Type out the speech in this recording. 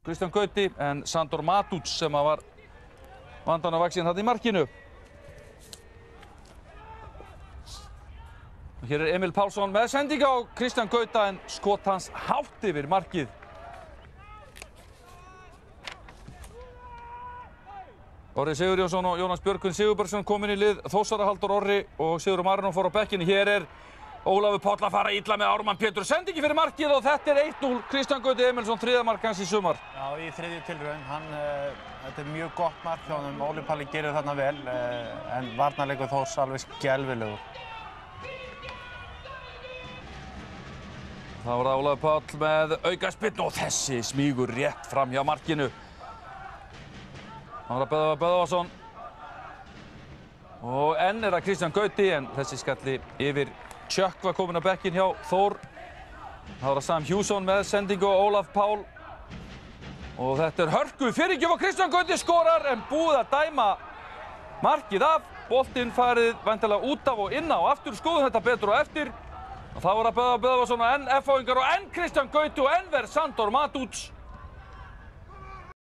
Kristján Gauti en Sandor Matuc sem var vandanavaxinn þarna í markinu. Hér Emil Pálsson með sendingu á Kristján Gauta en skot hans hátt yfir markið. Orri Sigurjónsson og Jónas Björgvin Sigurbergsson komin í lið Þórsara, Halldór Orri og Sigurður Marinó fór á bekkinn. Hér Ólafur Páll að fara illa með Ármann Pétur. Sendingi fyrir markið og þetta 1-0. Kristján Gauti Emilsson, 3. mark hans í sumar. Já, í 3. tilraun. Þetta mjög gott mark hjá honum. Óli Palli gerir þarna vel, en varnarleikur Þórs alveg skelfilegur. Það var Ólafur Páll með aukaspyrnu og þessi smígur rétt fram hjá markinu. Það var Böðvarsson. Og enn það Kristján Gauti en þessi skalli yfir Tjökk var komin á bekkinn hjá Þór. Það var Sam Hjússon með sendingu og Ólaf Pál. Og þetta hörku fyrirgjöf og Kristján Gauti skorar en búið að dæma markið af. Boltinn farið væntanlega út af og inn á aftur. Skoðum þetta betur á eftir. Og það var Böðvarsson og enn F-fáingar og enn Kristján Gauti og enn verð Sandor Matuc.